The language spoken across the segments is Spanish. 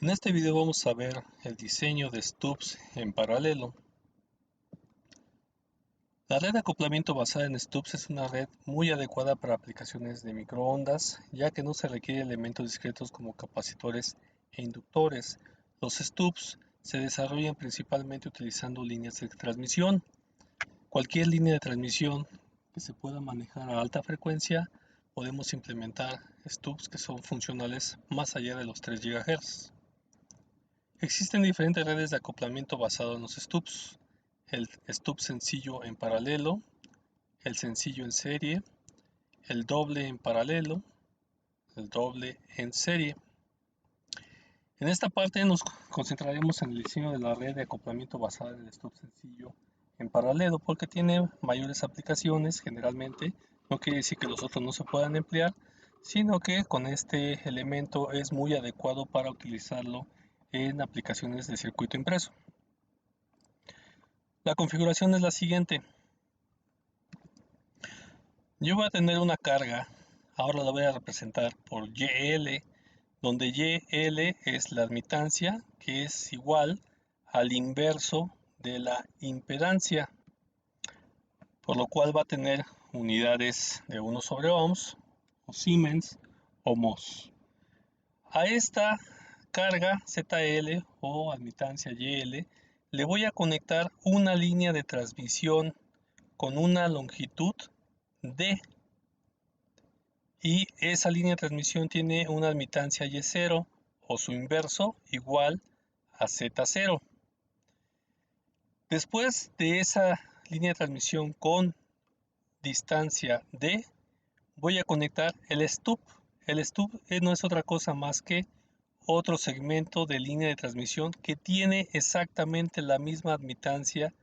En este video vamos a ver el diseño de stubs en paralelo. La red de acoplamiento basada en stubs es una red muy adecuada para aplicaciones de microondas, ya que no se requiere elementos discretos como capacitores e inductores. Los stubs se desarrollan principalmente utilizando líneas de transmisión. Cualquier línea de transmisión que se pueda manejar a alta frecuencia, podemos implementar stubs que son funcionales más allá de los 3 GHz. Existen diferentes redes de acoplamiento basado en los stubs: el stub sencillo en paralelo, el sencillo en serie, el doble en paralelo, el doble en serie. En esta parte nos concentraremos en el diseño de la red de acoplamiento basada en el stub sencillo en paralelo, porque tiene mayores aplicaciones. Generalmente no quiere decir que los otros no se puedan emplear, sino que con este elemento es muy adecuado para utilizarlo en aplicaciones de circuito impreso. La configuración es la siguiente. Yo voy a tener una carga, ahora la voy a representar por YL, donde YL es la admitancia, que es igual al inverso de la impedancia, por lo cual va a tener unidades de 1 sobre ohms, o Siemens, o mos. A esta carga ZL o admitancia YL le voy a conectar una línea de transmisión con una longitud D, y esa línea de transmisión tiene una admitancia Y0 o su inverso igual a Z0. Después de esa línea de transmisión con distancia D, voy a conectar el stub. El stub no es otra cosa más que otro segmento de línea de transmisión que tiene exactamente la misma admitancia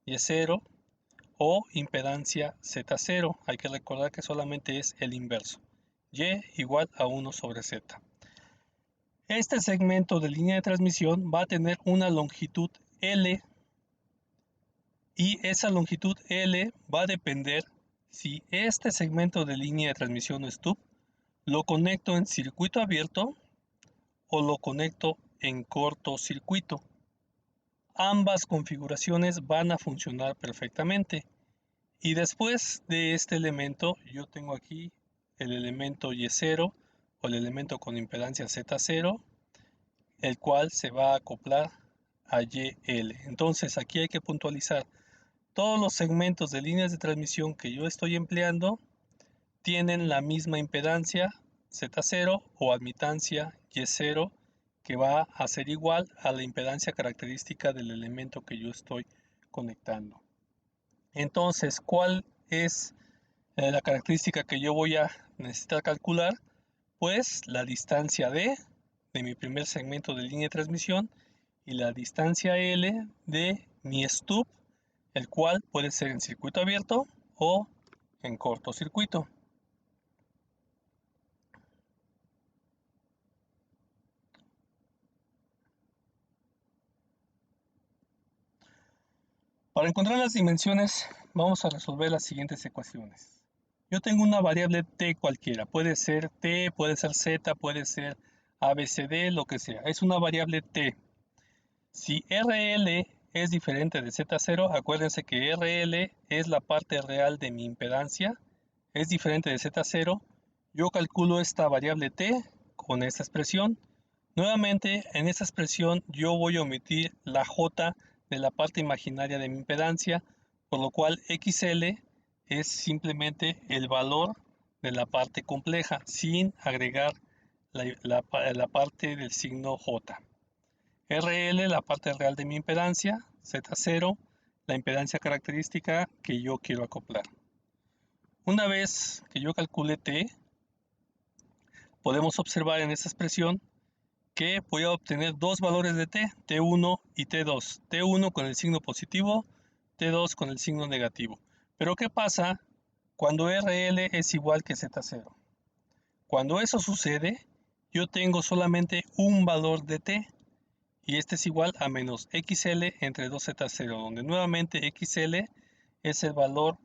Y0 o impedancia Z0. Hay que recordar que solamente es el inverso. Y igual a 1 sobre Z. Este segmento de línea de transmisión va a tener una longitud L, y esa longitud L va a depender si este segmento de línea de transmisión stub lo conecto en circuito abierto o lo conecto en cortocircuito. Ambas configuraciones van a funcionar perfectamente. Y después de este elemento, yo tengo aquí el elemento Y0 o el elemento con impedancia Z0, el cual se va a acoplar a YL. Entonces aquí hay que puntualizar: todos los segmentos de líneas de transmisión que yo estoy empleando tienen la misma impedancia Z0 o admitancia Y0, que va a ser igual a la impedancia característica del elemento que yo estoy conectando. Entonces, ¿cuál es la característica que yo voy a necesitar calcular? Pues la distancia D de mi primer segmento de línea de transmisión y la distancia L de mi stub, el cual puede ser en circuito abierto o en cortocircuito. Para encontrar las dimensiones, vamos a resolver las siguientes ecuaciones. Yo tengo una variable t cualquiera, puede ser t, puede ser z, puede ser abcd, lo que sea. Es una variable t. Si RL es diferente de Z0, acuérdense que RL es la parte real de mi impedancia, es diferente de Z0. Yo calculo esta variable t con esta expresión. Nuevamente, en esta expresión yo voy a omitir la J de la parte imaginaria de mi impedancia, por lo cual XL es simplemente el valor de la parte compleja, sin agregar la parte del signo J. RL, la parte real de mi impedancia; Z0, la impedancia característica que yo quiero acoplar. Una vez que yo calcule T, podemos observar en esta expresión que voy a obtener dos valores de T, T1 y T2. T1 con el signo positivo, T2 con el signo negativo. Pero ¿qué pasa cuando RL es igual que Z0? Cuando eso sucede, yo tengo solamente un valor de T, y este es igual a menos XL entre 2Z0, donde nuevamente XL es el valor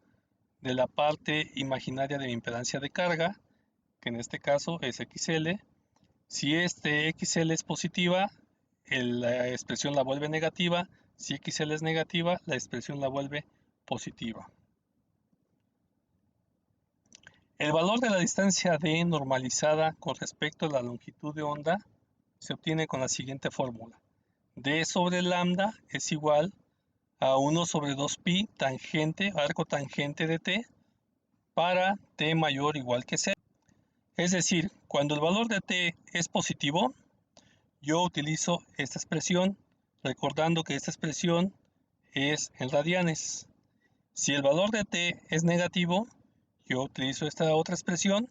de la parte imaginaria de mi impedancia de carga, que en este caso es XL. Si este XL es positiva, la expresión la vuelve negativa. Si XL es negativa, la expresión la vuelve positiva. El valor de la distancia d normalizada con respecto a la longitud de onda se obtiene con la siguiente fórmula. D sobre lambda es igual a 1 sobre 2pi tangente, arco tangente de t, para t mayor o igual que 0. Es decir, cuando el valor de t es positivo, yo utilizo esta expresión, recordando que esta expresión es en radianes. Si el valor de t es negativo, yo utilizo esta otra expresión,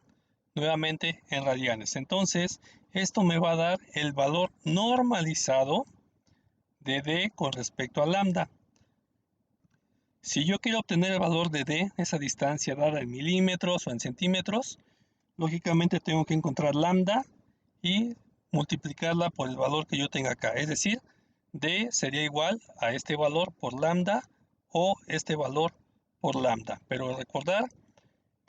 nuevamente en radianes. Entonces, esto me va a dar el valor normalizado de d con respecto a lambda. Si yo quiero obtener el valor de d, esa distancia dada en milímetros o en centímetros, lógicamente tengo que encontrar lambda y multiplicarla por el valor que yo tenga acá. Es decir, d sería igual a este valor por lambda o este valor por lambda. Pero recordar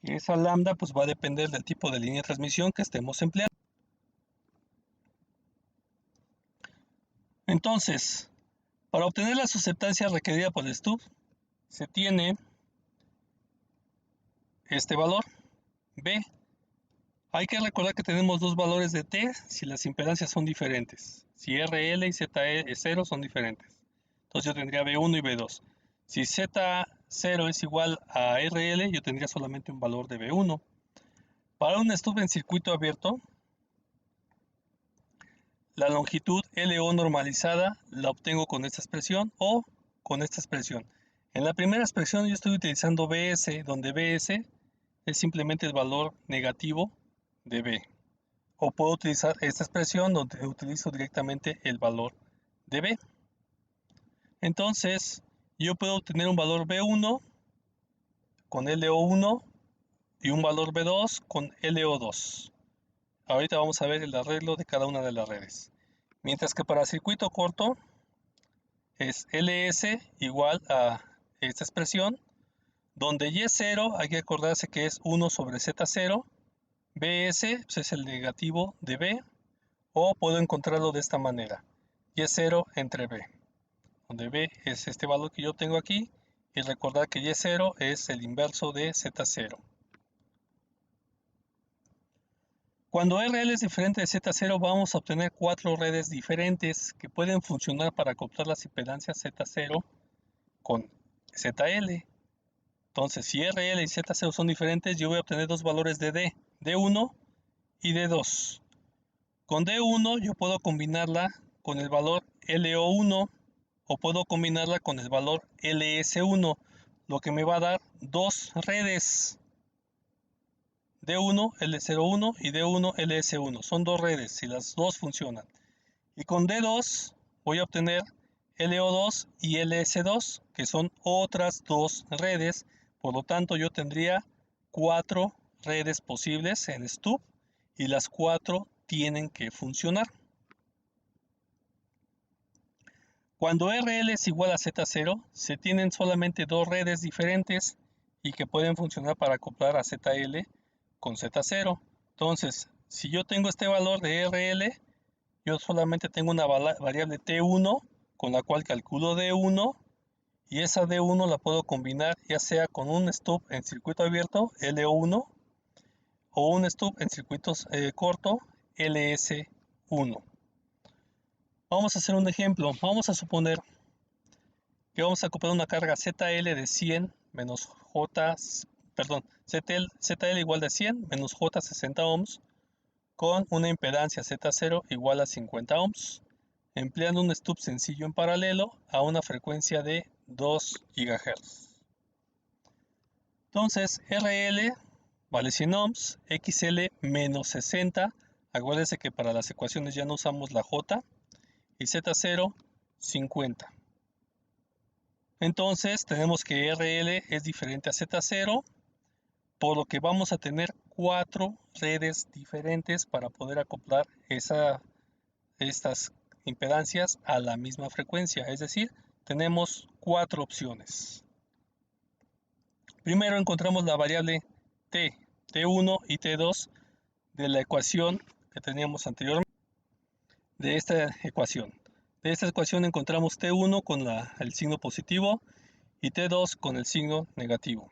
que esa lambda pues va a depender del tipo de línea de transmisión que estemos empleando. Entonces, para obtener la susceptancia requerida por el stub, se tiene este valor, B. Hay que recordar que tenemos dos valores de T si las impedancias son diferentes. Si RL y Z0 son diferentes. Entonces yo tendría B1 y B2. Si Z0 es igual a RL, yo tendría solamente un valor de B1. Para un stub en circuito abierto, la longitud LO normalizada la obtengo con esta expresión o con esta expresión. En la primera expresión yo estoy utilizando BS, donde BS es simplemente el valor negativo de B. O puedo utilizar esta expresión donde utilizo directamente el valor de B. Entonces, yo puedo obtener un valor B1 con LO1 y un valor B2 con LO2. Ahorita vamos a ver el arreglo de cada una de las redes. Mientras que para circuito corto es LS igual a esta expresión, donde Y0 hay que acordarse que es 1 sobre Z0, BS pues es el negativo de B, o puedo encontrarlo de esta manera, Y0 entre B, donde B es este valor que yo tengo aquí, y recordar que Y0 es el inverso de Z0. Cuando RL es diferente de Z0, vamos a obtener 4 redes diferentes que pueden funcionar para acoplar las impedancias Z0 con ZL. Entonces, si RL y Z0 son diferentes, yo voy a obtener dos valores de D, D1 y D2. Con D1 yo puedo combinarla con el valor LO1 o puedo combinarla con el valor LS1, lo que me va a dar dos redes. D1, L01 y D1, LS1. Son dos redes y las dos funcionan. Y con D2 voy a obtener LO2 y LS2, que son otras dos redes. Por lo tanto, yo tendría 4 redes posibles en stub y las 4 tienen que funcionar. Cuando RL es igual a Z0, se tienen solamente dos redes diferentes y que pueden funcionar para acoplar a ZL con Z0. Entonces, si yo tengo este valor de RL, yo solamente tengo una variable T1 con la cual calculo D1 y esa D1 la puedo combinar ya sea con un stub en circuito abierto LO1 o un stub en circuitos corto LS1. Vamos a hacer un ejemplo. Vamos a suponer que vamos a acoplar una carga ZL de 100 menos ZL igual de 100 menos J 60 ohms con una impedancia Z0 igual a 50 ohms, empleando un stub sencillo en paralelo a una frecuencia de 2 GHz. Entonces, RL vale 100 ohms, XL menos 60, acuérdense que para las ecuaciones ya no usamos la J, y Z0, 50. Entonces, tenemos que RL es diferente a Z0, por lo que vamos a tener 4 redes diferentes para poder acoplar estas impedancias a la misma frecuencia, es decir, tenemos 4 opciones. Primero encontramos la variable T, T1 y T2 de la ecuación que teníamos anteriormente, de esta ecuación. De esta ecuación encontramos T1 con el signo positivo y T2 con el signo negativo.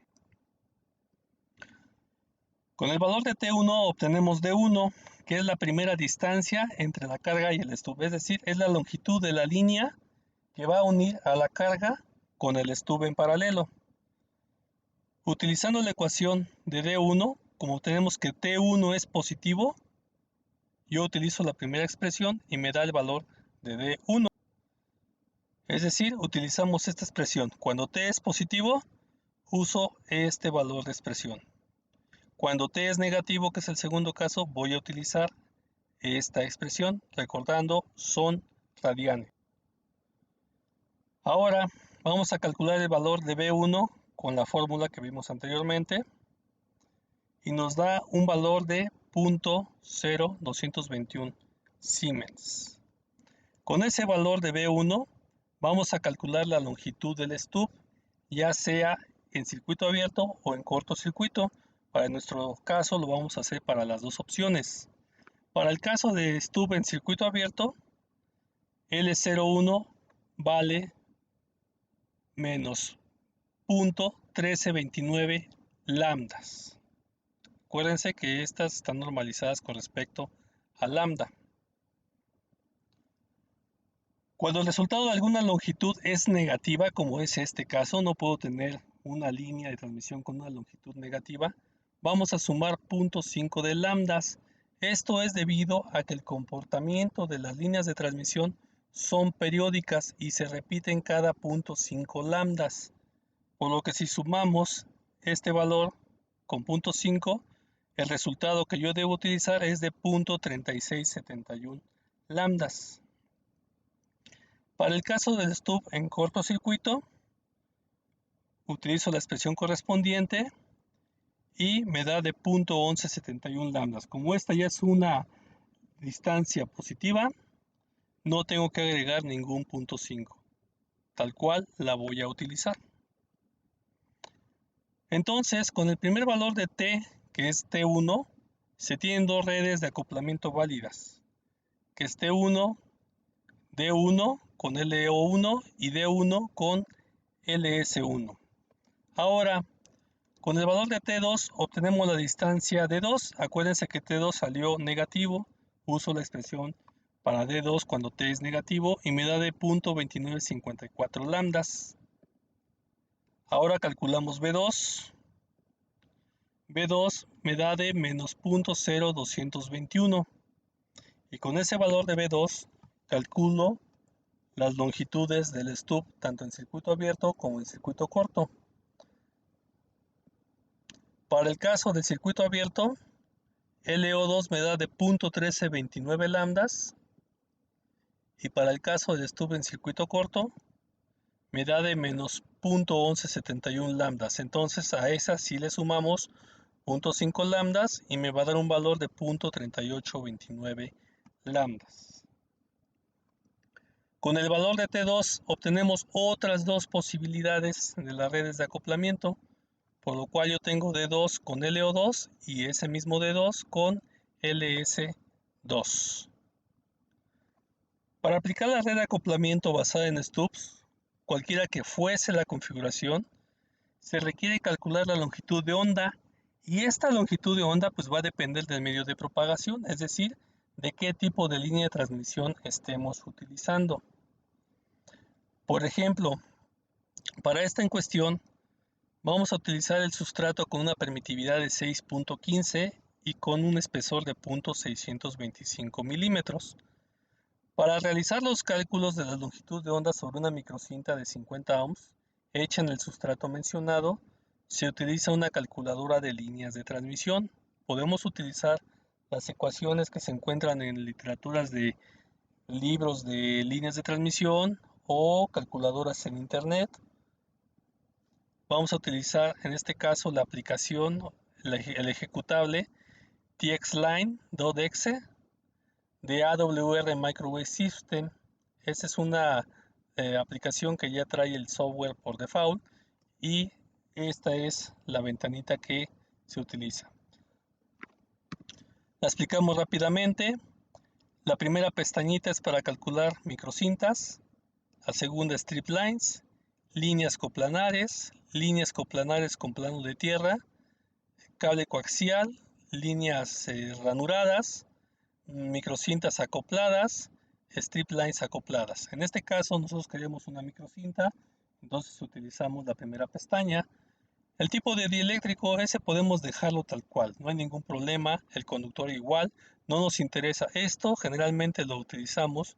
Con el valor de T1 obtenemos D1, que es la primera distancia entre la carga y el stub, es decir, es la longitud de la línea que va a unir a la carga con el stub en paralelo. Utilizando la ecuación de D1, como tenemos que T1 es positivo, yo utilizo la primera expresión y me da el valor de D1. Es decir, utilizamos esta expresión. Cuando T es positivo, uso este valor de expresión. Cuando T es negativo, que es el segundo caso, voy a utilizar esta expresión, recordando, son radianes. Ahora vamos a calcular el valor de B1 con la fórmula que vimos anteriormente y nos da un valor de 0.0221 Siemens. Con ese valor de B1 vamos a calcular la longitud del stub, ya sea en circuito abierto o en cortocircuito. Para nuestro caso lo vamos a hacer para las dos opciones. Para el caso de stub en circuito abierto, L01 vale menos 0.1329 lambdas. Acuérdense que estas están normalizadas con respecto a lambda. Cuando el resultado de alguna longitud es negativa, como es este caso, no puedo tener una línea de transmisión con una longitud negativa, vamos a sumar 0.5 de lambdas. Esto es debido a que el comportamiento de las líneas de transmisión son periódicas y se repiten cada 0.5 lambdas. Por lo que si sumamos este valor con 0.5, el resultado que yo debo utilizar es de 0.3671 lambdas. Para el caso del stub en cortocircuito, utilizo la expresión correspondiente y me da de 0.1171 lambdas. Como esta ya es una distancia positiva, no tengo que agregar ningún 0.5. Tal cual la voy a utilizar. Entonces, con el primer valor de T, que es T1, se tienen dos redes de acoplamiento válidas, que es T1, D1 con LO1 y D1 con LS1. Ahora, con el valor de T2 obtenemos la distancia D2. Acuérdense que T2 salió negativo. Uso la expresión para D2 cuando T es negativo y me da de 0.2954 lambdas. Ahora calculamos B2. B2 me da de menos 0.0221. Y con ese valor de B2 calculo las longitudes del stub tanto en circuito abierto como en circuito corto. Para el caso del circuito abierto, LO2 me da de 0.1329 lambdas y para el caso del stub en circuito corto me da de menos 0.1171 lambdas. Entonces a esa sí le sumamos 0.5 lambdas y me va a dar un valor de 0.3829 lambdas. Con el valor de T2 obtenemos otras dos posibilidades de las redes de acoplamiento, por lo cual yo tengo D2 con LO2 y ese mismo D2 con LS2. Para aplicar la red de acoplamiento basada en stubs, cualquiera que fuese la configuración, se requiere calcular la longitud de onda y esta longitud de onda pues va a depender del medio de propagación, es decir, de qué tipo de línea de transmisión estemos utilizando. Por ejemplo, para esta en cuestión, vamos a utilizar el sustrato con una permitividad de 6.15 y con un espesor de 0.625 milímetros. Para realizar los cálculos de la longitud de onda sobre una microcinta de 50 ohms hecha en el sustrato mencionado, se utiliza una calculadora de líneas de transmisión. Podemos utilizar las ecuaciones que se encuentran en literaturas de libros de líneas de transmisión o calculadoras en internet. Vamos a utilizar en este caso la aplicación, el ejecutable TXLine.exe de AWR Microwave System. Esta es una aplicación que ya trae el software por default y esta es la ventanita que se utiliza. La explicamos rápidamente. La primera pestañita es para calcular microcintas, la segunda strip lines, líneas coplanares con plano de tierra, cable coaxial, líneas ranuradas, microcintas acopladas, strip lines acopladas. En este caso nosotros queremos una microcinta, entonces utilizamos la primera pestaña. El tipo de dieléctrico ese podemos dejarlo tal cual, no hay ningún problema, el conductor igual, no nos interesa esto, generalmente lo utilizamos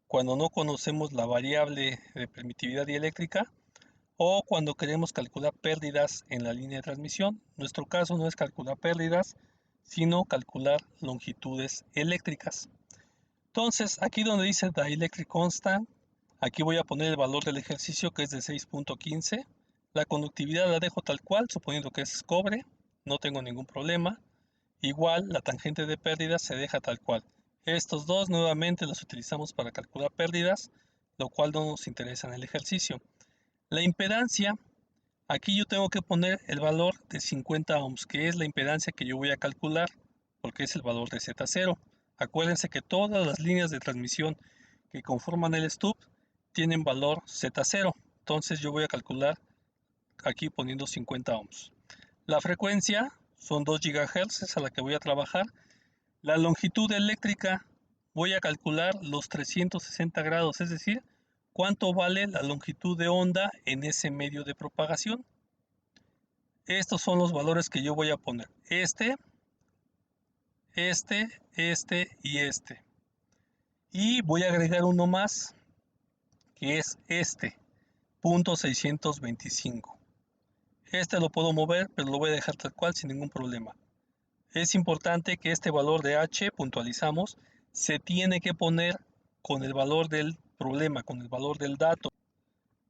cuando no conocemos la variable de permitividad dieléctrica o cuando queremos calcular pérdidas en la línea de transmisión. Nuestro caso no es calcular pérdidas, sino calcular longitudes eléctricas. Entonces, aquí donde dice Dielectric Constant, aquí voy a poner el valor del ejercicio que es de 6.15. La conductividad la dejo tal cual, suponiendo que es cobre, no tengo ningún problema. Igual, la tangente de pérdidas se deja tal cual. Estos dos nuevamente los utilizamos para calcular pérdidas, lo cual no nos interesa en el ejercicio. La impedancia, aquí yo tengo que poner el valor de 50 ohms, que es la impedancia que yo voy a calcular, porque es el valor de Z0. Acuérdense que todas las líneas de transmisión que conforman el stub tienen valor Z0. Entonces yo voy a calcular aquí poniendo 50 ohms. La frecuencia son 2 GHz, es a la que voy a trabajar. La longitud eléctrica voy a calcular los 360 grados, es decir, cuánto vale la longitud de onda en ese medio de propagación. Estos son los valores que yo voy a poner. Este y este. Y voy a agregar uno más, que es este, .625. Este lo puedo mover, pero lo voy a dejar tal cual sin ningún problema. Es importante que este valor de H, puntualizamos, se tiene que poner con el valor del problema, con el valor del dato.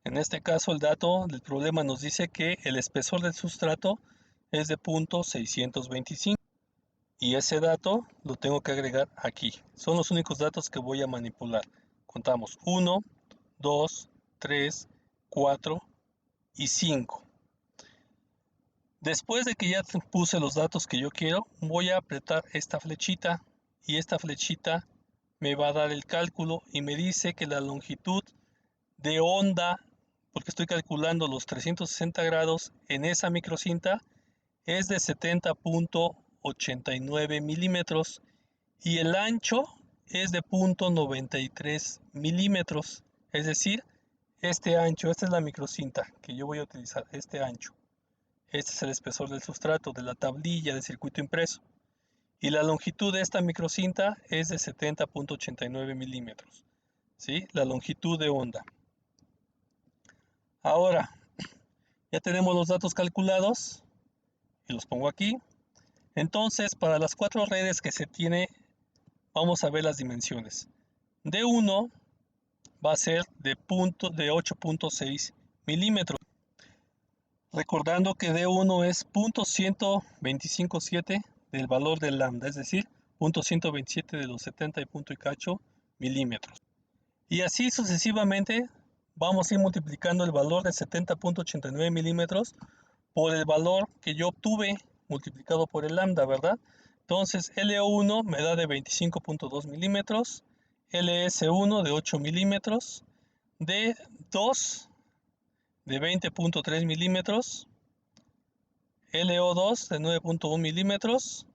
En este caso, el dato del problema nos dice que el espesor del sustrato es de .625. Y ese dato lo tengo que agregar aquí. Son los únicos datos que voy a manipular. Contamos 1, 2, 3, 4 y 5. Después de que ya puse los datos que yo quiero, voy a apretar esta flechita y esta flechita me va a dar el cálculo y me dice que la longitud de onda, porque estoy calculando los 360 grados en esa microcinta, es de 70.89 milímetros y el ancho es de .93 milímetros. Es decir, este ancho, esta es la microcinta que yo voy a utilizar, este ancho. Este es el espesor del sustrato, de la tablilla de circuito impreso. Y la longitud de esta microcinta es de 70.89 milímetros. ¿Sí? La longitud de onda. Ahora, ya tenemos los datos calculados y los pongo aquí. Entonces, para las 4 redes que se tiene, vamos a ver las dimensiones. D1 va a ser de 8.6 milímetros. Recordando que D1 es .1257 del valor del lambda, es decir, .127 de los 70 y punto y cacho milímetros. Y así sucesivamente vamos a ir multiplicando el valor de 70.89 milímetros por el valor que yo obtuve multiplicado por el lambda, ¿verdad? Entonces LO1 me da de 25.2 milímetros, LS1 de 8 milímetros, D2 de 20.3 milímetros, LO2 de 9.1 milímetros,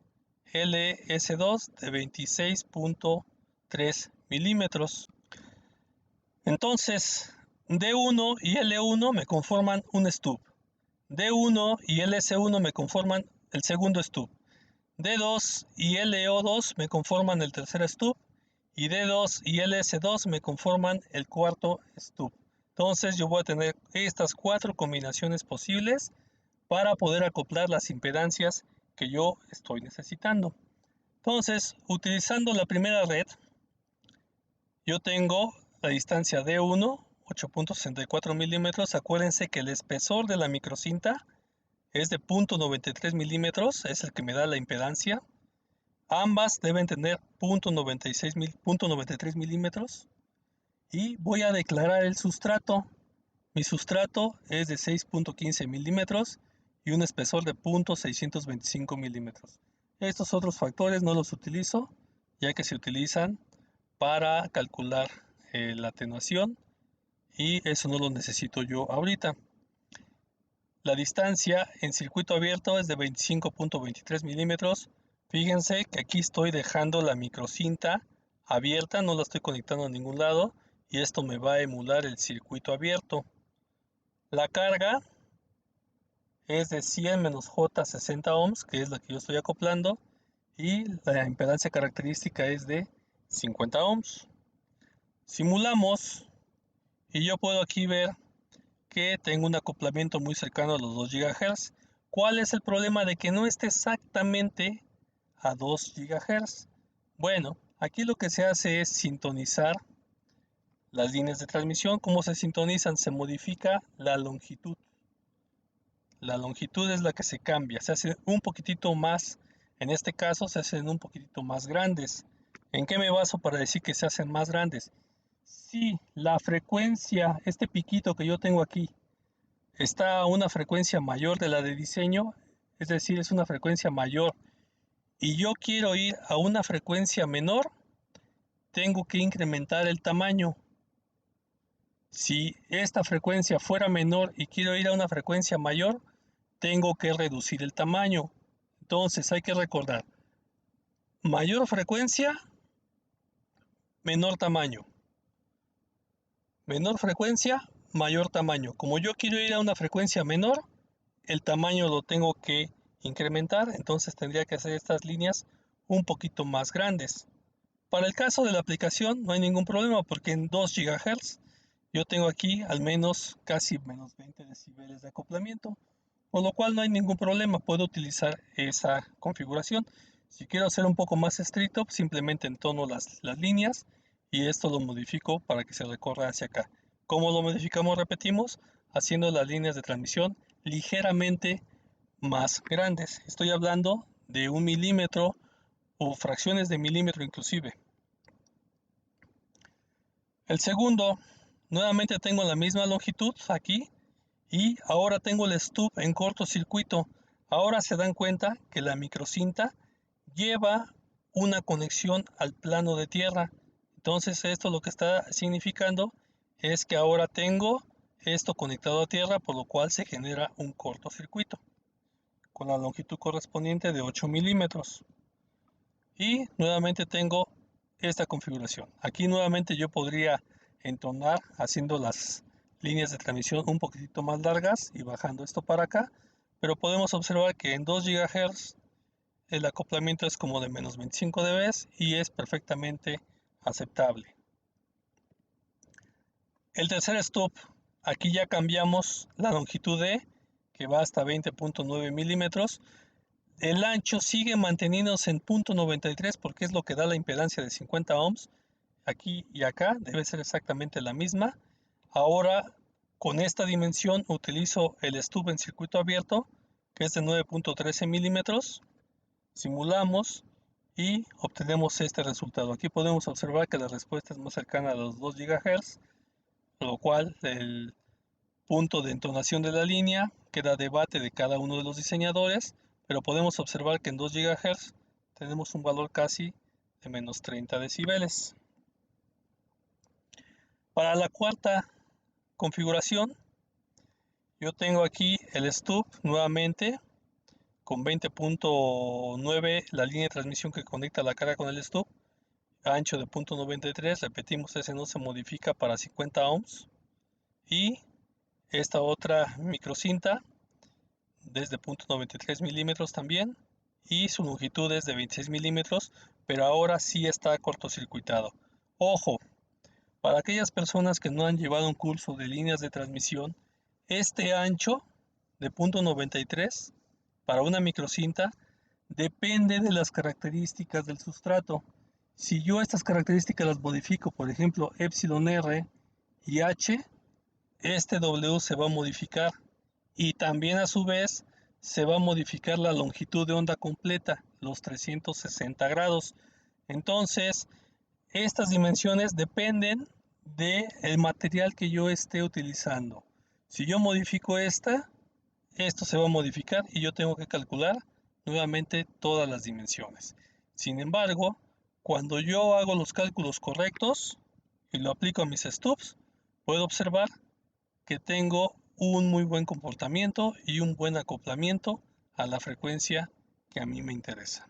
LS2 de 26.3 milímetros. Entonces, D1 y L1 me conforman un stub. D1 y LS1 me conforman el segundo stub. D2 y LO2 me conforman el tercer stub. Y D2 y LS2 me conforman el cuarto stub. Entonces yo voy a tener estas 4 combinaciones posibles para poder acoplar las impedancias que yo estoy necesitando. Entonces, utilizando la primera red, yo tengo la distancia D1, 8.64 milímetros. Acuérdense que el espesor de la microcinta es de 0.93 milímetros, es el que me da la impedancia. Ambas deben tener 0.93 milímetros. Y voy a declarar el sustrato. Mi sustrato es de 6.15 milímetros y un espesor de 0.625 milímetros. Estos otros factores no los utilizo, ya que se utilizan para calcular la atenuación, y eso no lo necesito yo ahorita. La distancia en circuito abierto es de 25.23 milímetros. Fíjense que aquí estoy dejando la microcinta abierta, no la estoy conectando a ningún lado, y esto me va a emular el circuito abierto. La carga es de 100 menos J 60 ohms, que es la que yo estoy acoplando, y la impedancia característica es de 50 ohms. Simulamos y yo puedo aquí ver que tengo un acoplamiento muy cercano a los 2 GHz. ¿Cuál es el problema de que no esté exactamente a 2 GHz? Bueno, aquí lo que se hace es sintonizar las líneas de transmisión. ¿Cómo se sintonizan? Se modifica la longitud. La longitud es la que se cambia, se hace un poquitito más, en este caso se hacen un poquitito más grandes. ¿En qué me baso para decir que se hacen más grandes? Si la frecuencia, este piquito que yo tengo aquí, está a una frecuencia mayor de la de diseño, es decir, es una frecuencia mayor, y yo quiero ir a una frecuencia menor, tengo que incrementar el tamaño. Si esta frecuencia fuera menor y quiero ir a una frecuencia mayor, tengo que reducir el tamaño. Entonces hay que recordar, mayor frecuencia, menor tamaño. Menor frecuencia, mayor tamaño. Como yo quiero ir a una frecuencia menor, el tamaño lo tengo que incrementar, entonces tendría que hacer estas líneas un poquito más grandes. Para el caso de la aplicación no hay ningún problema porque en 2 GHz yo tengo aquí al menos casi menos 20 decibeles de acoplamiento, por lo cual no hay ningún problema, puedo utilizar esa configuración. Si quiero hacer un poco más estricto, simplemente entono las líneas y esto lo modifico para que se recorra hacia acá. ¿Cómo lo modificamos? Repetimos, haciendo las líneas de transmisión ligeramente más grandes. Estoy hablando de 1 milímetro o fracciones de milímetro inclusive. El segundo, nuevamente tengo la misma longitud aquí y ahora tengo el stub en cortocircuito. Ahora se dan cuenta que la microcinta lleva una conexión al plano de tierra. Entonces esto lo que está significando es que ahora tengo esto conectado a tierra, por lo cual se genera un cortocircuito con la longitud correspondiente de 8 milímetros. Y nuevamente tengo esta configuración. Aquí nuevamente yo podría entonar haciendo las líneas de transmisión un poquitito más largas y bajando esto para acá, pero podemos observar que en 2 GHz el acoplamiento es como de menos 25 dB y es perfectamente aceptable. El tercer stop, aquí ya cambiamos la longitud de que va hasta 20.9 milímetros. El ancho sigue manteniéndose en .93 porque es lo que da la impedancia de 50 ohms. Aquí y acá debe ser exactamente la misma. Ahora con esta dimensión utilizo el stub en circuito abierto que es de 9.13 milímetros. Simulamos y obtenemos este resultado. Aquí podemos observar que la respuesta es más cercana a los 2 GHz, lo cual el punto de entonación de la línea queda a debate de cada uno de los diseñadores, pero podemos observar que en 2 GHz tenemos un valor casi de menos 30 decibeles. Para la cuarta configuración, yo tengo aquí el stub nuevamente con 20.9 la línea de transmisión que conecta la carga con el stub, ancho de 0.93, repetimos, ese no se modifica para 50 ohms, y esta otra microcinta desde 0.93 milímetros también, y su longitud es de 26 milímetros, pero ahora sí está cortocircuitado. Ojo, para aquellas personas que no han llevado un curso de líneas de transmisión, este ancho de 0.93 para una microcinta depende de las características del sustrato. Si yo estas características las modifico, por ejemplo, epsilon R y H, este W se va a modificar y también a su vez se va a modificar la longitud de onda completa, los 360 grados. Entonces, estas dimensiones dependen del material que yo esté utilizando. Si yo modifico esto se va a modificar y yo tengo que calcular nuevamente todas las dimensiones. Sin embargo, Cuando yo hago los cálculos correctos y lo aplico a mis stubs, puedo observar que tengo un muy buen comportamiento y un buen acoplamiento a la frecuencia que a mí me interesa.